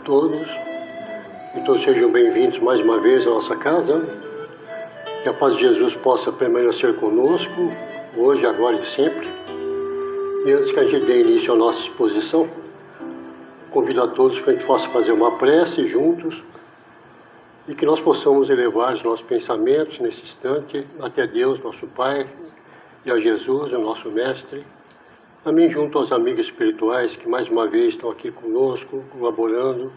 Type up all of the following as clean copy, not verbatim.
todos, e todos sejam bem-vindos mais uma vez à nossa casa. Que a paz de Jesus possa permanecer conosco, hoje, agora e sempre. E antes que a gente dê início à nossa exposição, convido a todos para que a gente possa fazer uma prece juntos e que nós possamos elevar os nossos pensamentos nesse instante até Deus, nosso Pai, e a Jesus, o nosso Mestre. Também junto aos amigos espirituais que mais uma vez estão aqui conosco, colaborando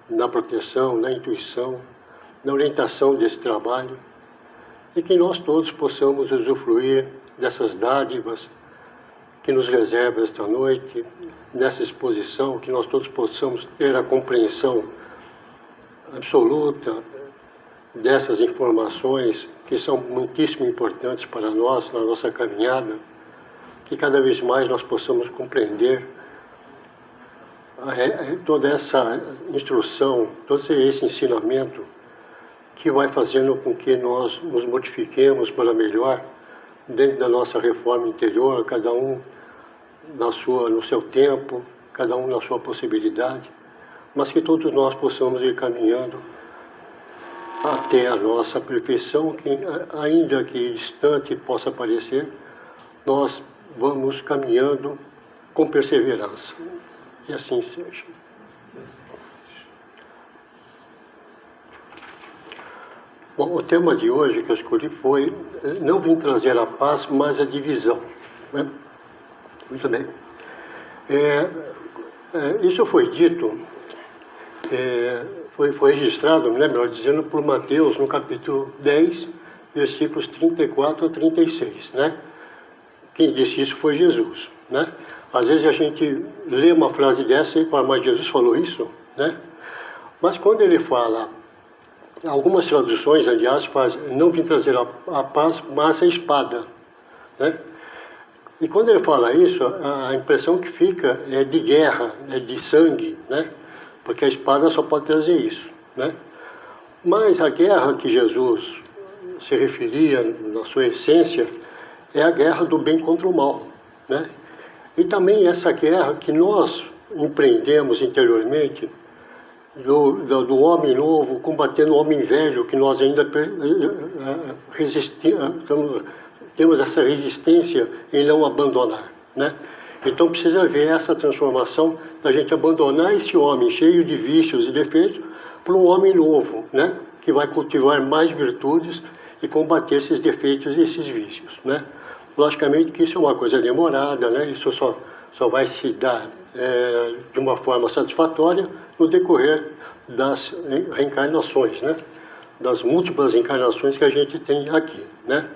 na proteção, na intuição, na orientação desse trabalho, e que nós todos possamos usufruir dessas dádivas que nos reserva esta noite, nessa exposição, que nós todos possamos ter a compreensão absoluta dessas informações que são muitíssimo importantes para nós, na nossa caminhada, que cada vez mais nós possamos compreender toda essa instrução, todo esse ensinamento que vai fazendo com que nós nos modifiquemos para melhor dentro da nossa reforma interior, cada um no seu tempo, cada um na sua possibilidade, mas que todos nós possamos ir caminhando até a nossa perfeição, que ainda que distante possa parecer, nós vamos caminhando com perseverança. Que assim seja. Bom, o tema de hoje que eu escolhi foi: não vim trazer a paz, mas a divisão. Né? Muito bem. Isso foi dito, foi registrado, né, melhor dizendo, por Mateus, no capítulo 10, versículos 34 a 36, né? Quem disse isso foi Jesus, né? Às vezes a gente lê uma frase dessa e fala, mas Jesus falou isso, né? Mas quando ele fala, algumas traduções, aliás, fazem, não vim trazer a paz, mas a espada, né? E quando ele fala isso, a impressão que fica é de guerra, é de sangue, né? Porque a espada só pode trazer isso, né? Mas a guerra que Jesus se referia, na sua essência, é a guerra do bem contra o mal, né? E também essa guerra que nós empreendemos interiormente, do homem novo, combatendo o homem velho, que nós ainda temos essa resistência em não abandonar, né? Então precisa haver essa transformação da gente abandonar esse homem cheio de vícios e defeitos para um homem novo, né? Que vai cultivar mais virtudes e combater esses defeitos e esses vícios, né? Logicamente que isso é uma coisa demorada, né? Isso só vai se dar de uma forma satisfatória no decorrer das reencarnações, né? Das múltiplas encarnações que a gente tem aqui, né?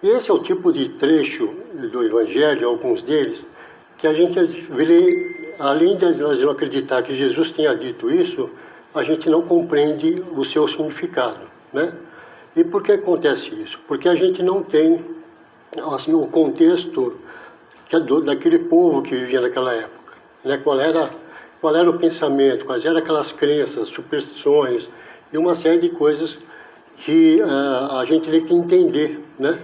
E esse é o tipo de trecho do Evangelho, alguns deles, que a gente vê, além de nós não acreditar que Jesus tenha dito isso, a gente não compreende o seu significado, né? E por que acontece isso? Porque a gente não tem assim, o contexto daquele povo que vivia naquela época, né? Qual era o pensamento, quais eram aquelas crenças, superstições e uma série de coisas que a gente tem que entender, né?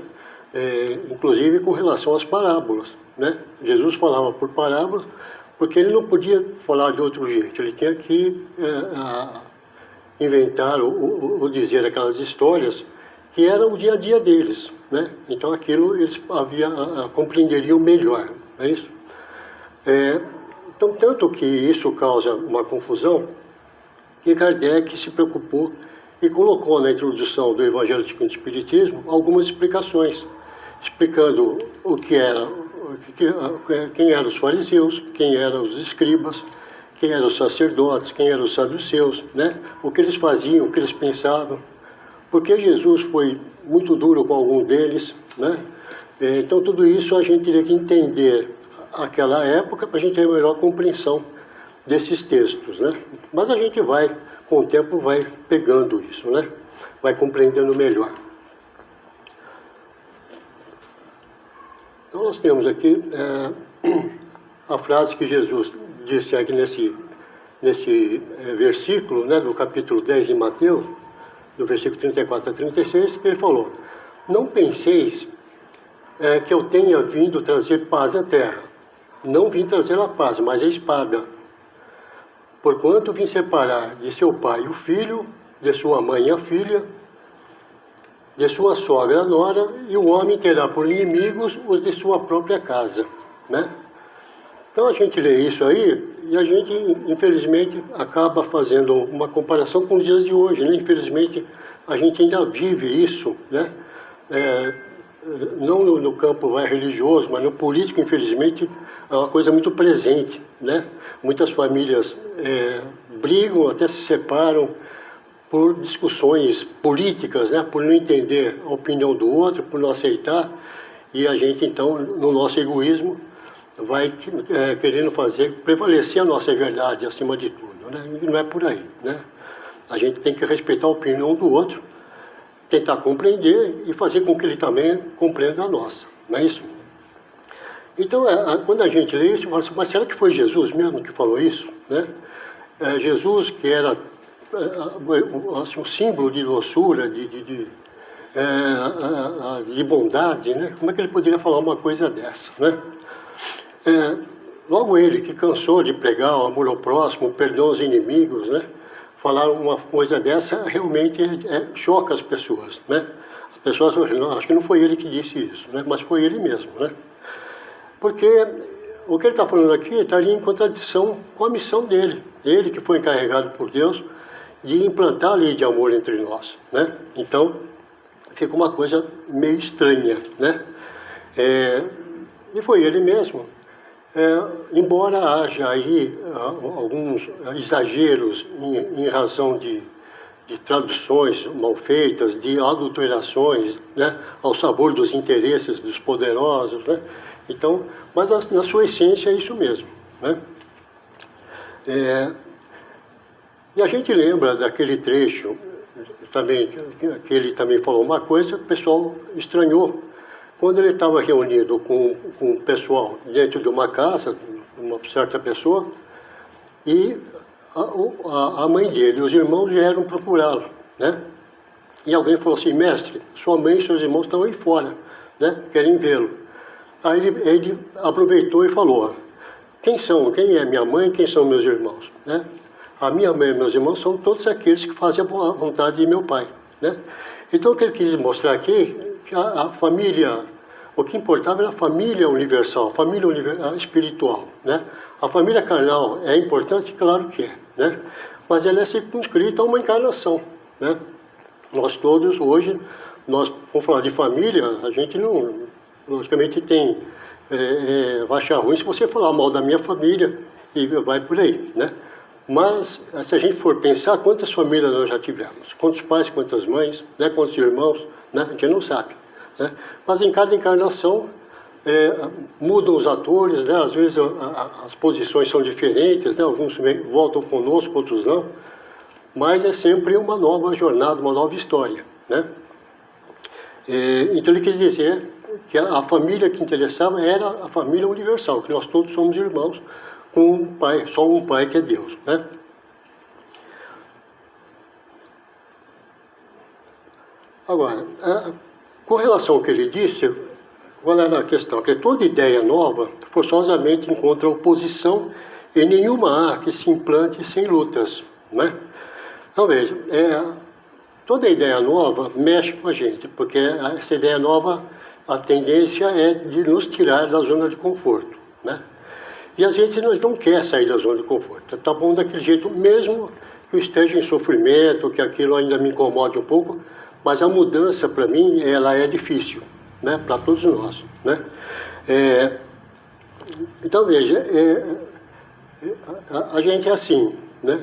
Inclusive com relação às parábolas, né? Jesus falava por parábolas porque ele não podia falar de outro jeito, ele tinha que inventar ou dizer aquelas histórias que eram o dia a dia deles, né? Então aquilo eles compreenderiam melhor, não é isso? Então, tanto que isso causa uma confusão, que Kardec se preocupou e colocou na introdução do Evangelho segundo o Espiritismo algumas explicações, explicando o que era, quem eram os fariseus, quem eram os escribas, quem eram os sacerdotes, quem eram os saduceus, né? O que eles faziam, o que eles pensavam, porque Jesus foi muito duro com algum deles, né? Então tudo isso a gente teria que entender aquela época para a gente ter uma melhor compreensão desses textos, né? Mas a gente vai, com o tempo, vai pegando isso, né? Vai compreendendo melhor. Então nós temos aqui a frase que Jesus disse aqui nesse versículo, né, do capítulo 10 de Mateus, do versículo 34 a 36, que ele falou: não penseis que eu tenha vindo trazer paz à terra. Não vim trazer a paz, mas a espada. Porquanto vim separar de seu pai o filho, de sua mãe a filha, de sua sogra a nora, e o homem terá por inimigos os de sua própria casa, né? Então a gente lê isso aí e a gente, infelizmente, acaba fazendo uma comparação com os dias de hoje, né? Infelizmente, a gente ainda vive isso, né? Não no campo religioso, mas no político, infelizmente, é uma coisa muito presente, né? Muitas famílias brigam, até se separam por discussões políticas, né? Por não entender a opinião do outro, por não aceitar, e a gente, então, no nosso egoísmo, vai querendo fazer prevalecer a nossa verdade acima de tudo, né? E não é por aí, né? A gente tem que respeitar a opinião do outro, tentar compreender e fazer com que ele também compreenda a nossa, não é isso? Então, quando a gente lê isso, fala assim, mas será que foi Jesus mesmo que falou isso, né? Jesus, que era assim, um símbolo de doçura, de bondade, né? Como é que ele poderia falar uma coisa dessa, né? Logo ele, que cansou de pregar o amor ao próximo, o perdão aos inimigos, né? Falar uma coisa dessa realmente choca as pessoas, né? As pessoas falam, não, acho que não foi ele que disse isso, né? Mas foi ele mesmo, né? Porque o que ele está falando aqui está ali em contradição com a missão dele. Ele que foi encarregado por Deus de implantar a lei de amor entre nós, né? Então, fica uma coisa meio estranha, né? E foi ele mesmo. Embora haja aí alguns exageros em razão de traduções mal feitas, de adulterações, né, ao sabor dos interesses dos poderosos, né? Então, mas na sua essência é isso mesmo, né? E a gente lembra daquele trecho também, que ele também falou uma coisa, o pessoal estranhou. Quando ele estava reunido com o pessoal dentro de uma casa, uma certa pessoa, e a mãe dele e os irmãos vieram procurá-lo, né? E alguém falou assim, mestre, sua mãe e seus irmãos estão aí fora, né? Querem vê-lo. Aí ele aproveitou e falou, quem é minha mãe e quem são meus irmãos, né? A minha mãe e meus irmãos são todos aqueles que fazem a vontade de meu pai, né? Então o que ele quis mostrar aqui, que a família, o que importava era a família universal, a família espiritual, né? A família carnal é importante? Claro que é, né? Mas ela é circunscrita a uma encarnação, né? Nós todos, hoje, nós vamos falar de família, a gente não, logicamente tem, vai achar ruim se você falar mal da minha família e vai por aí, né? Mas, se a gente for pensar, quantas famílias nós já tivemos? Quantos pais, quantas mães, né? Quantos irmãos, né? A gente não sabe, né? Mas em cada encarnação mudam os atores, né? Às vezes as posições são diferentes, né? Alguns voltam conosco, outros não. Mas é sempre uma nova jornada, uma nova história, né? Então ele quis dizer que a família que interessava era a família universal, que nós todos somos irmãos, com um pai, só um pai que é Deus, né? Agora, com relação ao que ele disse, qual era a questão? Que toda ideia nova forçosamente encontra oposição e nenhuma há que se implante sem lutas, né? Então veja, toda ideia nova mexe com a gente, porque essa ideia nova, a tendência é de nos tirar da zona de conforto, né? E às vezes nós não quer sair da zona de conforto. Está bom daquele jeito, mesmo que eu esteja em sofrimento, que aquilo ainda me incomode um pouco, mas a mudança, para mim, ela é difícil, né? Para todos nós, né? Então, veja, a gente é assim, né?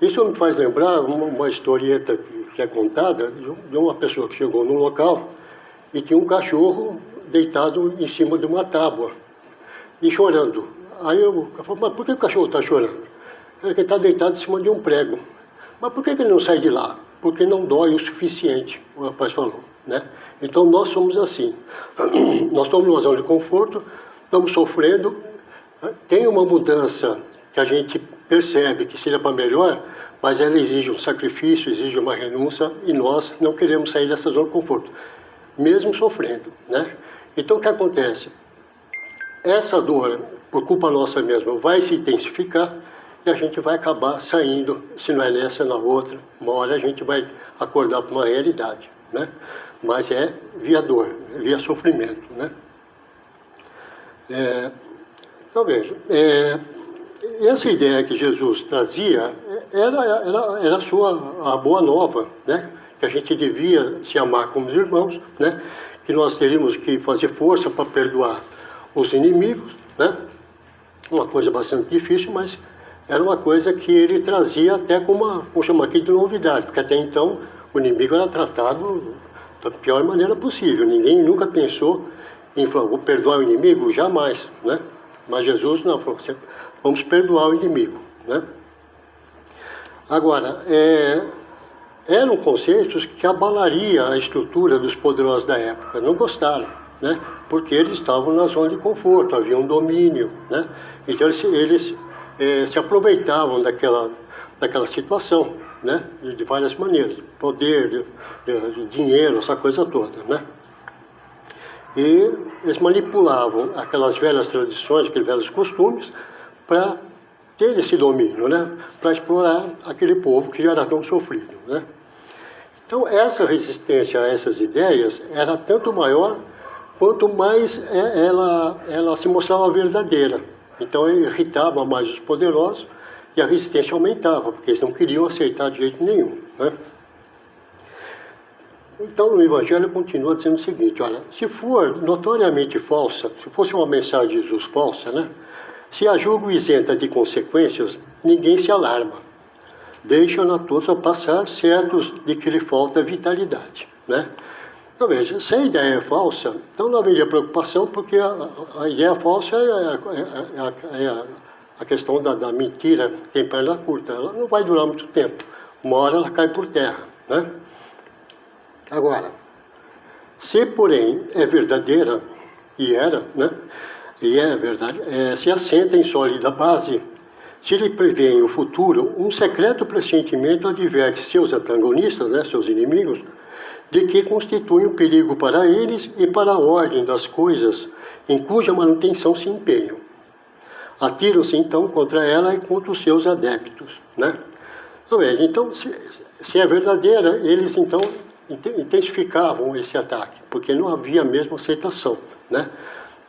Isso me faz lembrar uma historieta que é contada de uma pessoa que chegou no local e tinha um cachorro deitado em cima de uma tábua e chorando. Aí eu falei, mas por que o cachorro está chorando? Ele está deitado em cima de um prego. Mas por que ele não sai de lá? Porque não dói o suficiente, o rapaz falou, né? Então nós somos assim. Nós estamos numa zona de conforto, estamos sofrendo, tem uma mudança que a gente percebe que seria para melhor, mas ela exige um sacrifício, exige uma renúncia, e nós não queremos sair dessa zona de conforto, mesmo sofrendo, né? Então o que acontece? Essa dor, por culpa nossa mesma, vai se intensificar e a gente vai acabar saindo, se não é nessa, na outra. Uma hora a gente vai acordar para uma realidade, né? Mas é via dor, via sofrimento, né? Então, veja, essa ideia que Jesus trazia era a boa nova, né? Que a gente devia se amar como irmãos, né? Que nós teríamos que fazer força para perdoar os inimigos, né? Uma coisa bastante difícil, mas era uma coisa que ele trazia até como vamos chamar aqui de novidade, porque até então o inimigo era tratado da pior maneira possível. Ninguém nunca pensou em falar, vou perdoar o inimigo? Jamais, né? Mas Jesus não, falou, vamos perdoar o inimigo, né? Agora, eram conceitos que abalaria a estrutura dos poderosos da época, não gostaram, né? Porque eles estavam na zona de conforto, havia um domínio, né? Então eles se aproveitavam daquela situação, né? De várias maneiras, poder, de dinheiro, essa coisa toda, né? E eles manipulavam aquelas velhas tradições, aqueles velhos costumes, para ter esse domínio, né? Para explorar aquele povo que já era tão sofrido, né? Então, essa resistência a essas ideias era tanto maior quanto mais ela se mostrava verdadeira. Então, irritava mais os poderosos e a resistência aumentava, porque eles não queriam aceitar de jeito nenhum, né? Então, no Evangelho continua dizendo o seguinte, olha, se for notoriamente falsa, se fosse uma mensagem de Jesus falsa, né? Se a julgo isenta de consequências, ninguém se alarma. Deixam-na todos a passar, certos de que lhe falta vitalidade, né? Então, veja, se a ideia é falsa, então não haveria preocupação, porque a ideia falsa é a questão da mentira que tem perna curta. Ela não vai durar muito tempo. Uma hora ela cai por terra, né? Agora, se porém é verdadeira, e era, né? E é verdade, se assenta em sólida base, se lhe prevê o futuro, um secreto pressentimento adverte seus antagonistas, né, seus inimigos, de que constitui um perigo para eles e para a ordem das coisas em cuja manutenção se empenham. Atiram-se então contra ela e contra os seus adeptos, né? Então, se é verdadeira, eles então intensificavam esse ataque, porque não havia mesmo aceitação, né?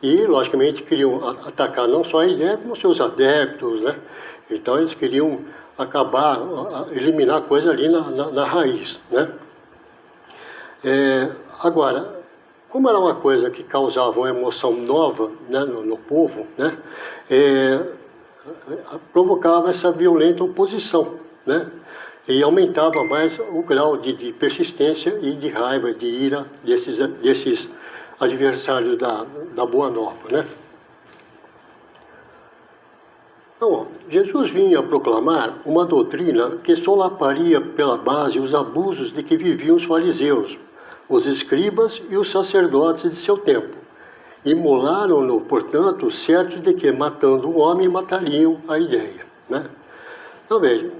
E, logicamente, queriam atacar não só a ideia, como os seus adeptos, né? Então, eles queriam acabar, eliminar a coisa ali na raiz, né? Agora, como era uma coisa que causava uma emoção nova, né, no povo, né? Provocava essa violenta oposição, né? E aumentava mais o grau de persistência e de raiva, de ira desses adversários da Boa Nova, né? Então, Jesus vinha proclamar uma doutrina que solaparia pela base os abusos de que viviam os fariseus, os escribas e os sacerdotes de seu tempo. Imolaram-no, portanto, certos de que, matando o homem, matariam a ideia, né? Então, veja,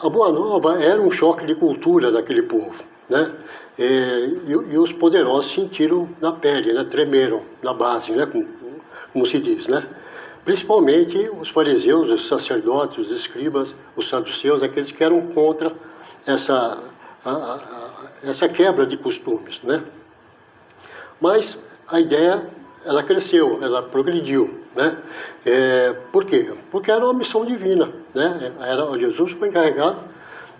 a Boa Nova era um choque de cultura daquele povo, né? E os poderosos sentiram na pele, né? Tremeram na base, né? Como se diz, né? Principalmente os fariseus, os sacerdotes, os escribas, os saduceus, aqueles que eram contra essa quebra de costumes, né? Mas a ideia, ela cresceu, ela progrediu, né? Por quê? Porque era uma missão divina, né? Jesus foi encarregado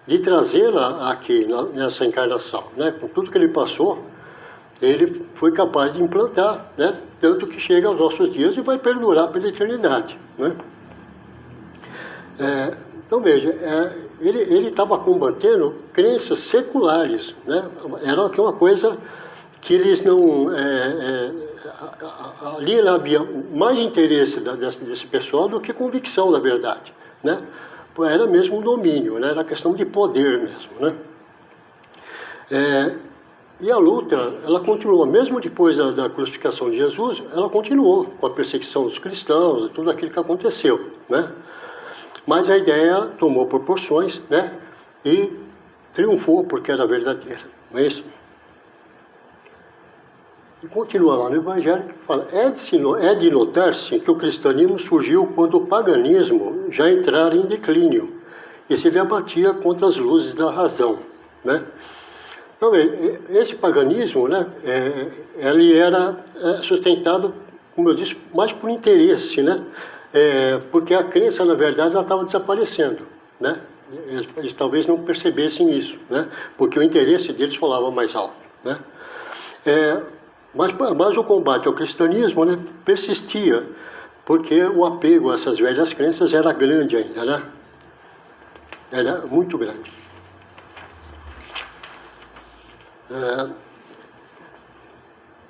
de trazê-la aqui, nessa encarnação, né? Com tudo que ele passou, ele foi capaz de implantar, né? Tanto que chega aos nossos dias e vai perdurar pela eternidade, né? Então, veja, ele estava combatendo crenças seculares, né? Era uma coisa que eles não... ali havia mais interesse desse pessoal do que convicção, na verdade, né? Era mesmo um domínio, né? Era questão de poder mesmo, né? E a luta, ela continuou, mesmo depois da crucificação de Jesus, ela continuou com a perseguição dos cristãos, tudo aquilo que aconteceu, né? Mas a ideia tomou proporções, né? E triunfou porque era verdadeira, não é isso? E continua lá no Evangelho, que fala, é de notar-se que o cristianismo surgiu quando o paganismo já entrara em declínio e se debatia contra as luzes da razão, né? Então, esse paganismo, né, ele era sustentado, como eu disse, mais por interesse, né? Porque a crença, na verdade, ela estava desaparecendo, né? Eles talvez não percebessem isso, né? Porque o interesse deles falava mais alto, né? Mas o combate ao cristianismo, né, persistia, porque o apego a essas velhas crenças era grande ainda, né? Era muito grande.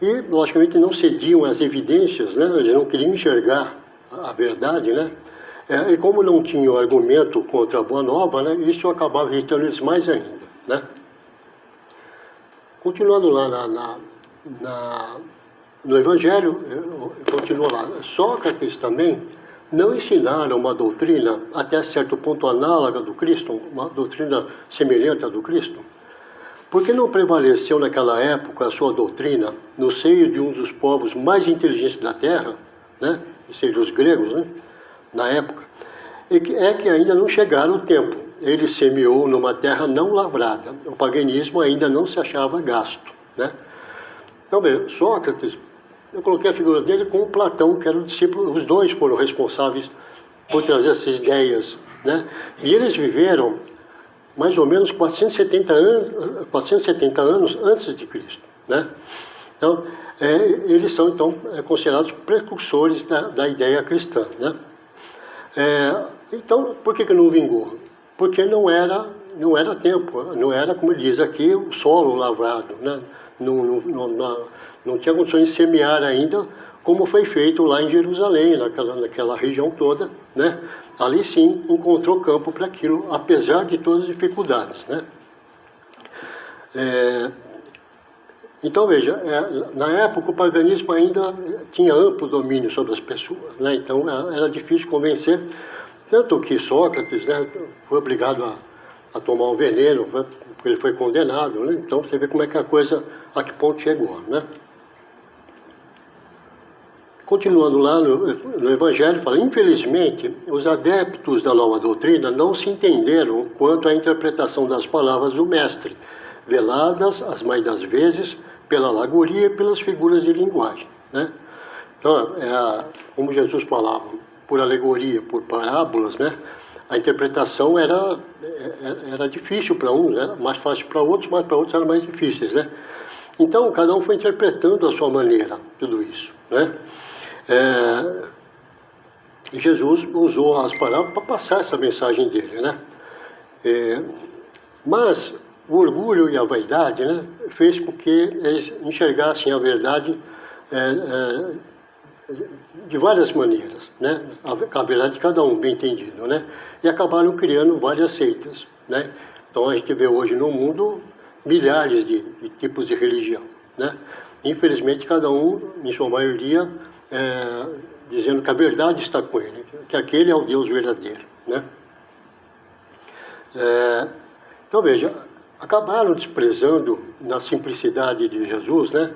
E, logicamente, não cediam às evidências, né? Eles não queriam enxergar a verdade, né? E como não tinham argumento contra a Boa Nova, né, isso acabava irritando eles mais ainda, né? Continuando lá no Evangelho, continua lá, Sócrates também não ensinaram uma doutrina até certo ponto análoga do Cristo, uma doutrina semelhante à do Cristo, porque não prevaleceu naquela época a sua doutrina no seio de um dos povos mais inteligentes da Terra, né, ou seja, os gregos, né, na época, que ainda não chegara o tempo. Ele semeou numa terra não lavrada. O paganismo ainda não se achava gasto, né? Então, bem, Sócrates, eu coloquei a figura dele com o Platão, que era o discípulo, os dois foram responsáveis por trazer essas ideias, né? E eles viveram mais ou menos 470 anos antes de Cristo, né? Então, eles são, então, considerados precursores da ideia cristã, né? Então, por que não vingou? Porque não era tempo, não era, como diz aqui, o solo lavrado, né? Não tinha condições de semear ainda, como foi feito lá em Jerusalém, naquela região toda, né? Ali sim encontrou campo para aquilo, apesar de todas as dificuldades, né? Então, veja, na época o paganismo ainda tinha amplo domínio sobre as pessoas, né? Então era difícil convencer, tanto que Sócrates, né, foi obrigado a tomar um veneno, porque ele foi condenado, né? Então você vê como é que a coisa, a que ponto chegou, né? Continuando lá no Evangelho, fala, infelizmente, os adeptos da nova doutrina não se entenderam quanto à interpretação das palavras do Mestre, veladas, as mais das vezes, pela alegoria e pelas figuras de linguagem, né? Então, como Jesus falava, por alegoria, por parábolas, né? A interpretação era difícil para uns, era mais fácil para outros, mas para outros eram mais difíceis, né? Então, cada um foi interpretando à sua maneira tudo isso, né? E Jesus usou as parábolas para passar essa mensagem dele, né? Mas o orgulho e a vaidade, né, fez com que eles enxergassem a verdade de várias maneiras, né? A verdade de cada um, bem entendido, né? E acabaram criando várias seitas, né? Então a gente vê hoje no mundo milhares de tipos de religião, né? Infelizmente cada um, em sua maioria, dizendo que a verdade está com ele, que aquele é o Deus verdadeiro, né? Então veja, acabaram desprezando na simplicidade de Jesus, né,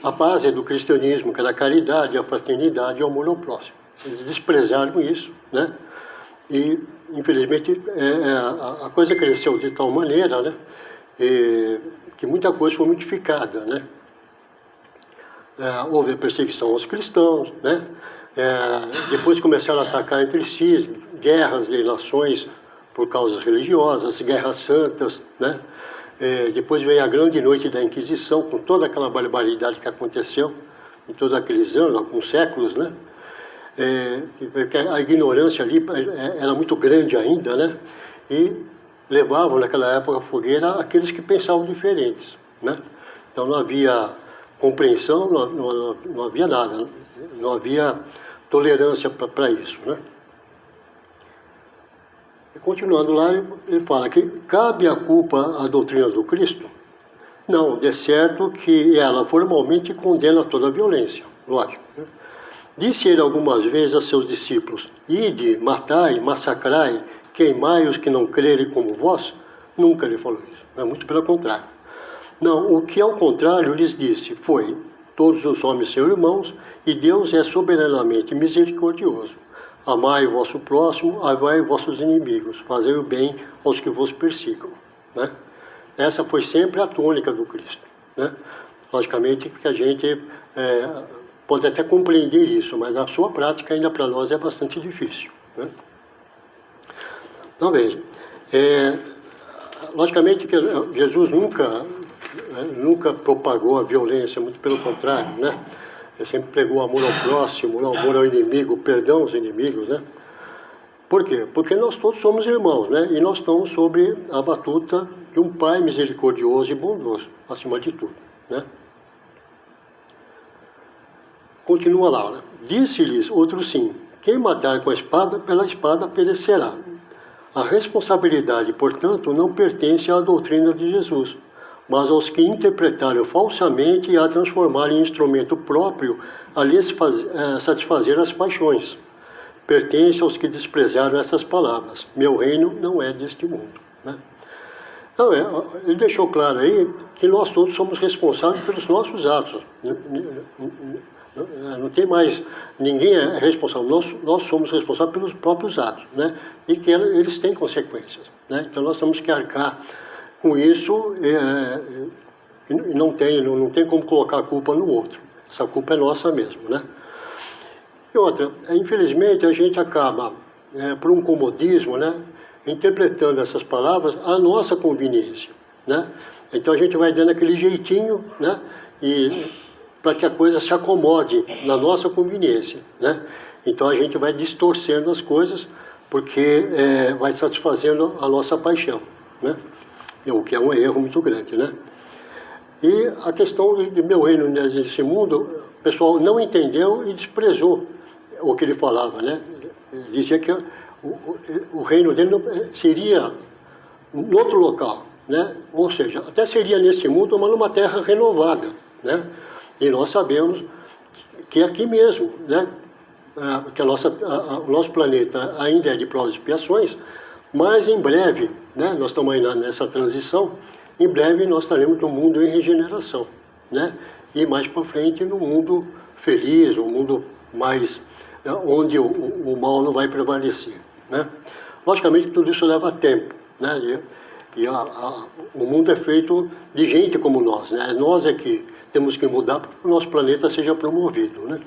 a base do cristianismo, que era a caridade, a fraternidade e o amor ao próximo. Eles desprezaram isso, né? E, infelizmente, a coisa cresceu de tal maneira, né, que muita coisa foi modificada, né? Houve a perseguição aos cristãos, né? Depois começaram a atacar entre si, guerras de nações por causas religiosas, guerras santas, né? Depois veio a grande noite da Inquisição, com toda aquela barbaridade que aconteceu em todos aqueles anos, alguns séculos, né? A ignorância ali era muito grande ainda, né? E levavam naquela época a fogueira aqueles que pensavam diferentes, né? Então não havia compreensão, não havia nada, não havia tolerância para isso, né? E continuando lá, ele fala que cabe a culpa à doutrina do Cristo? Não, de certo que ela formalmente condena toda a violência, lógico, né? Disse ele algumas vezes a seus discípulos, ide, matai, massacrai, queimai os que não crerem como vós? Nunca ele falou isso, muito pelo contrário. Não, o que ao contrário lhes disse foi, todos os homens são irmãos, e Deus é soberanamente misericordioso. Amai o vosso próximo, amai vossos inimigos, fazei o bem aos que vos persigam. Né? Essa foi sempre a tônica do Cristo. Né? Logicamente que a gente pode até compreender isso, mas a sua prática ainda para nós é bastante difícil. Né? Então veja, logicamente que Jesus nunca propagou a violência, muito pelo contrário, né? Ele sempre pregou o amor ao próximo, o amor ao inimigo, o perdão aos inimigos, né? Por quê? Porque nós todos somos irmãos, né? E nós estamos sob a batuta de um Pai misericordioso e bondoso, acima de tudo, né? Continua lá, né? Disse-lhes outro sim, quem matar com a espada, pela espada perecerá. A responsabilidade, portanto, não pertence à doutrina de Jesus, mas aos que interpretaram falsamente e a transformaram em instrumento próprio a lhes satisfazer as paixões. Pertence aos que desprezaram essas palavras. Meu reino não é deste mundo. Né? Então, ele deixou claro aí que nós todos somos responsáveis pelos nossos atos. Não tem mais, ninguém é responsável, nós somos responsáveis pelos próprios atos, né? E que eles têm consequências. Né? Então nós temos que arcar com isso e não tem como colocar a culpa no outro. Essa culpa é nossa mesmo. Né? E outra, infelizmente a gente acaba, por um comodismo, né, interpretando essas palavras à nossa conveniência. Né? Então a gente vai dando aquele jeitinho, né, para que a coisa se acomode na nossa conveniência. Né? Então a gente vai distorcendo as coisas porque vai satisfazendo a nossa paixão. Né? O que é um erro muito grande. Né? E a questão de meu reino nesse mundo, o pessoal não entendeu e desprezou o que ele falava. Né? Ele dizia que o reino dele seria em outro local. Né? Ou seja, até seria nesse mundo, mas numa terra renovada. Né? E nós sabemos que é aqui mesmo, né? Que o nosso planeta ainda é de provas e expiações, mas em breve, né? Nós estamos aí nessa transição, em breve nós estaremos num mundo em regeneração. Né? E mais para frente num mundo feliz, um mundo mais onde o mal não vai prevalecer. Né? Logicamente tudo isso leva tempo. Né? E o mundo é feito de gente como nós. Né? Nós é que temos que mudar para que o nosso planeta seja promovido. Né?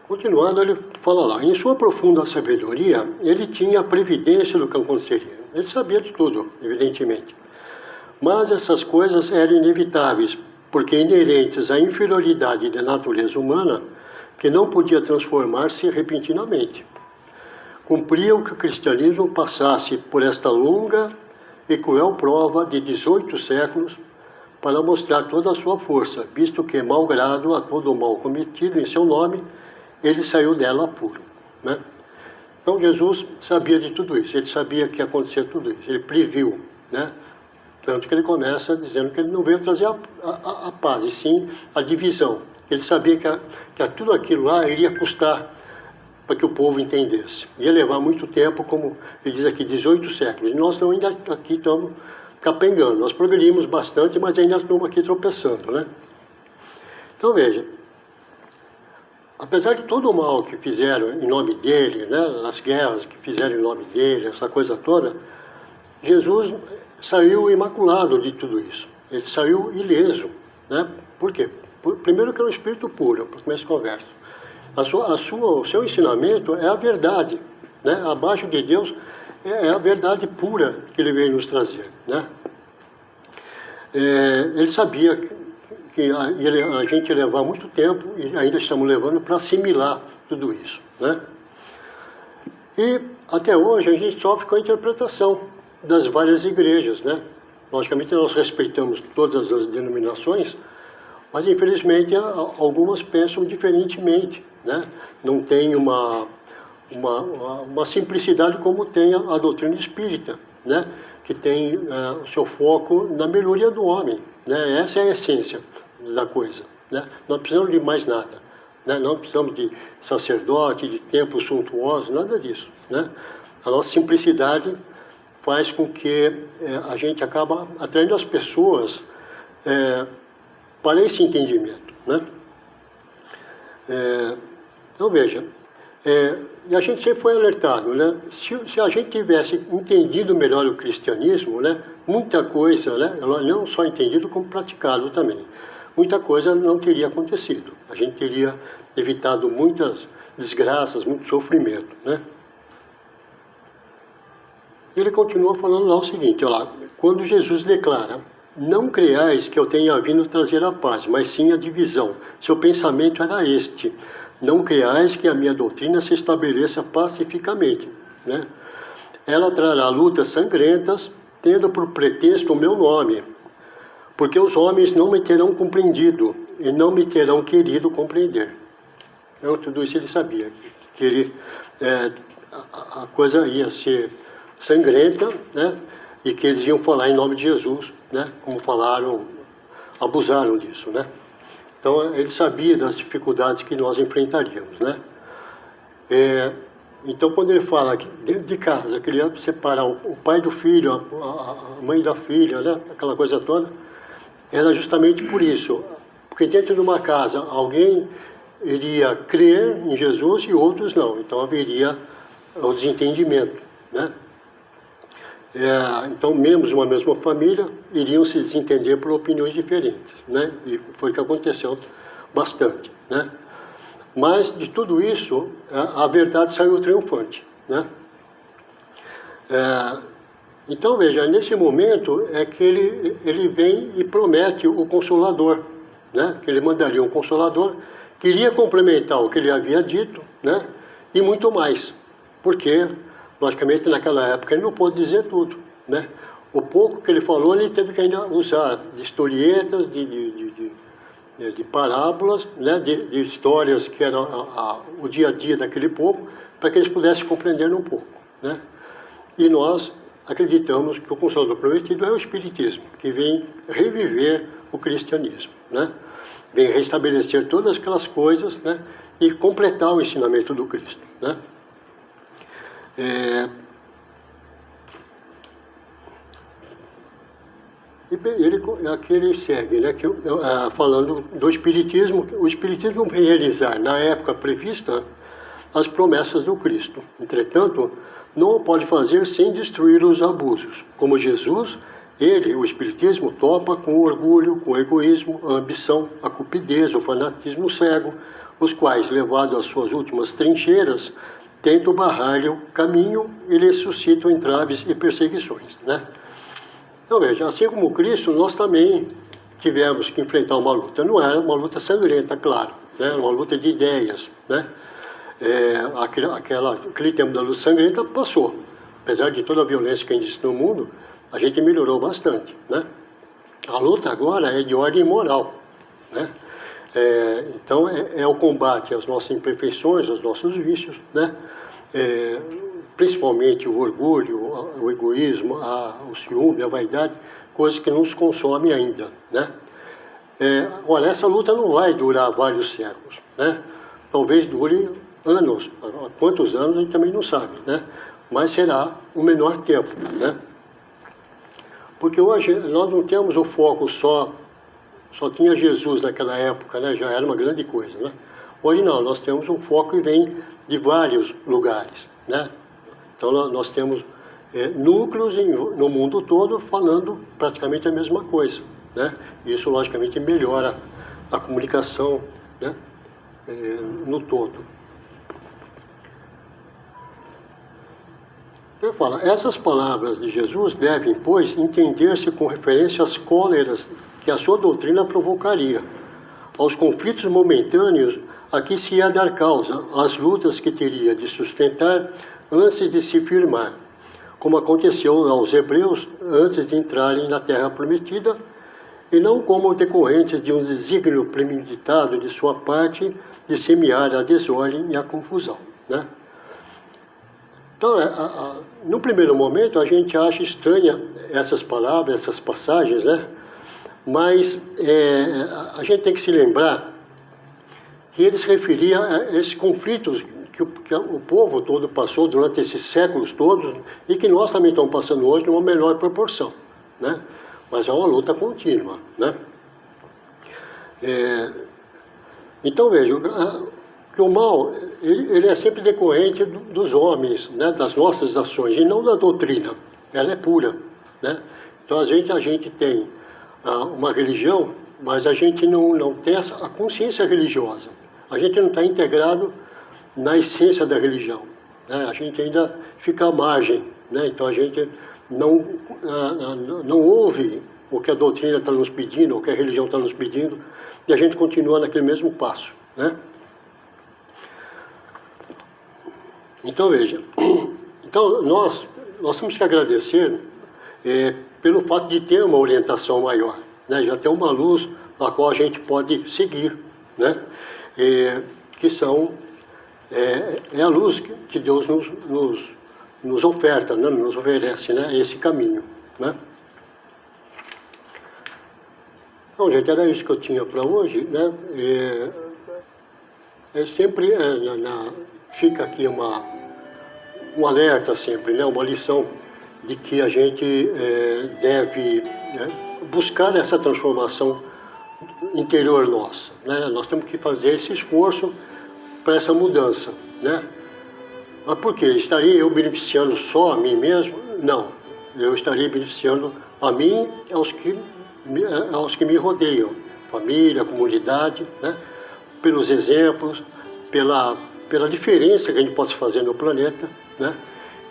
Continuando, ele fala lá, em sua profunda sabedoria, ele tinha a previdência do que aconteceria. Ele sabia de tudo, evidentemente. Mas essas coisas eram inevitáveis, porque inerentes à inferioridade da natureza humana, que não podia transformar-se repentinamente. Cumpria que o cristianismo passasse por esta longa e cruel prova de 18 séculos para mostrar toda a sua força, visto que, malgrado a todo o mal cometido em seu nome, ele saiu dela puro. Né? Então Jesus sabia de tudo isso, ele sabia que ia acontecer tudo isso, ele previu. Né? Tanto que ele começa dizendo que ele não veio trazer a paz, e sim a divisão. Ele sabia que tudo aquilo lá iria custar para que o povo entendesse. Ia levar muito tempo, como ele diz aqui, 18 séculos. E nós ainda aqui estamos capengando. Nós progredimos bastante, mas ainda estamos aqui tropeçando. Né? Então veja, apesar de todo o mal que fizeram em nome dele, né, as guerras que fizeram em nome dele, essa coisa toda, Jesus saiu imaculado de tudo isso. Ele saiu ileso. Né? Por quê? Primeiro que é um espírito puro, para começar a conversa. O seu ensinamento é a verdade. Né? Abaixo de Deus é a verdade pura que ele veio nos trazer. Né? Ele sabia que a gente ia levar muito tempo, e ainda estamos levando, para assimilar tudo isso. Né? E até hoje a gente sofre com a interpretação das várias igrejas. Né? Logicamente nós respeitamos todas as denominações, mas infelizmente algumas pensam diferentemente. Né? Não tem uma simplicidade como tem a doutrina espírita, né? Que tem o seu foco na melhoria do homem. Né? Essa é a essência da coisa. Né? Não precisamos de mais nada. Né? Não precisamos de sacerdote, de templos suntuosos, nada disso. Né? A nossa simplicidade faz com que a gente acaba atraindo as pessoas para esse entendimento, né? Então, veja, e a gente sempre foi alertado, né? Se a gente tivesse entendido melhor o cristianismo, né, muita coisa, né, não só entendido, como praticado também, muita coisa não teria acontecido. A gente teria evitado muitas desgraças, muito sofrimento, né? Ele continua falando lá o seguinte, olha lá, quando Jesus declara: não creais que eu tenha vindo trazer a paz, mas sim a divisão. Seu pensamento era este: não creais que a minha doutrina se estabeleça pacificamente, né? Ela trará lutas sangrentas, tendo por pretexto o meu nome, porque os homens não me terão compreendido e não me terão querido compreender. Então, tudo isso ele sabia, que ele, a coisa ia ser sangrenta, né? E que eles iam falar em nome de Jesus, né? Como falaram, abusaram disso, né? Então, ele sabia das dificuldades que nós enfrentaríamos, né? Então, quando ele fala que dentro de casa, que ele ia separar o pai do filho, a mãe da filha, né? Aquela coisa toda, era justamente por isso. Porque dentro de uma casa, alguém iria crer em Jesus e outros não. Então, haveria o desentendimento, né? Então, membros de uma mesma família iriam se desentender por opiniões diferentes, né? E foi o que aconteceu bastante, né? Mas, de tudo isso, a verdade saiu triunfante, né? Então, veja, nesse momento é que ele vem e promete o Consolador, né? Que ele mandaria um Consolador, que iria complementar o que ele havia dito, né? E muito mais, porque logicamente, naquela época, ele não pôde dizer tudo, né? O pouco que ele falou, ele teve que ainda usar de historietas, de parábolas, né? De histórias que eram o dia a dia daquele povo, para que eles pudessem compreender um pouco, né? E nós acreditamos que o Consolador Prometido é o Espiritismo, que vem reviver o cristianismo, né? Vem restabelecer todas aquelas coisas, né? E completar o ensinamento do Cristo, né? Aqui ele segue, né, falando do Espiritismo. O Espiritismo vem realizar, na época prevista, as promessas do Cristo. Entretanto, não o pode fazer sem destruir os abusos. Como Jesus, o Espiritismo, topa com o orgulho, com o egoísmo, a ambição, a cupidez, o fanatismo cego, os quais, levados às suas últimas trincheiras, tentam barrar-lhe o caminho e lhe suscitam entraves e perseguições, né? Então, veja, assim como Cristo, nós também tivemos que enfrentar uma luta. Não era uma luta sangrenta, claro, né? Uma luta de ideias, né? Aquele tempo da luta sangrenta passou. Apesar de toda a violência que ainda existe no mundo, a gente melhorou bastante, né? A luta agora é de ordem moral, né? Então, é o combate às nossas imperfeições, aos nossos vícios, né? Principalmente o orgulho, o egoísmo, o ciúme, a vaidade, coisas que nos consomem ainda, né? Olha, essa luta não vai durar vários séculos, né? Talvez dure anos, quantos anos a gente também não sabe, né? Mas será o menor tempo, né? Porque hoje nós não temos o foco só tinha Jesus naquela época, né? Já era uma grande coisa, né? Hoje não, nós temos um foco que vem de vários lugares, né? Então nós temos núcleos no mundo todo falando praticamente a mesma coisa, né? Isso logicamente melhora a comunicação, né? No todo. Ele fala: essas palavras de Jesus devem, pois, entender-se com referência às cóleras que a sua doutrina provocaria, aos conflitos momentâneos a que se ia dar causa, às lutas que teria de sustentar antes de se firmar, como aconteceu aos hebreus antes de entrarem na terra prometida, e não como decorrentes de um desígnio premeditado de sua parte de semear a desordem e a confusão, né? Então, no primeiro momento, a gente acha estranha essas palavras, essas passagens, né? Mas a gente tem que se lembrar que ele se referia a esses conflitos que o povo todo passou durante esses séculos todos e que nós também estamos passando hoje numa menor proporção, né? Mas é uma luta contínua, né? Então, veja, que o mal, ele é sempre decorrente dos homens, né, das nossas ações, e não da doutrina. Ela é pura, né? Então, às vezes, a gente tem uma religião, mas a gente não tem a consciência religiosa. A gente não está integrado na essência da religião, né? A gente ainda fica à margem, né? Então, a gente não ouve o que a doutrina está nos pedindo, o que a religião está nos pedindo, e a gente continua naquele mesmo passo, né? Então, veja, então, nós temos que agradecer pelo fato de ter uma orientação maior, né? Já ter uma luz na qual a gente pode seguir, né? Que é a luz que Deus nos oferta, né? Nos oferece, né? Esse caminho, né? Então, gente, era isso que eu tinha para hoje, né? Sempre fica aqui um alerta sempre, né? Uma lição de que a gente deve, né, buscar essa transformação interior nossa, né? Nós temos que fazer esse esforço para essa mudança, né? Mas por quê? Estaria eu beneficiando só a mim mesmo? Não. Eu estaria beneficiando a mim e aos que me rodeiam, família, comunidade, né? Pelos exemplos, pela diferença que a gente pode fazer no planeta, né?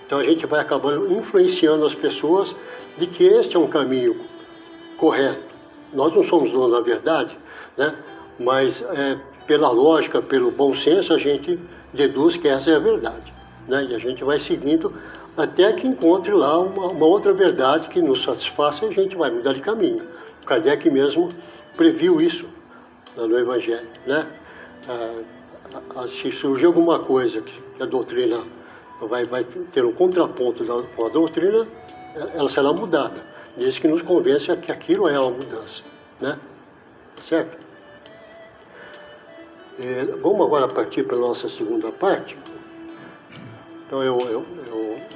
Então a gente vai acabando influenciando as pessoas de que este é um caminho correto. Nós não somos donos da verdade, né? Mas pela lógica, pelo bom senso, a gente deduz que essa é a verdade, né? E a gente vai seguindo até que encontre lá uma outra verdade que nos satisfaça e a gente vai mudar de caminho. Kardec mesmo previu isso no Evangelho, né? Se surgir alguma coisa que a doutrina vai ter um contraponto com a doutrina, ela será mudada, desde que nos convença que aquilo é uma mudança, né? Certo? Vamos agora partir para a nossa segunda parte. Então eu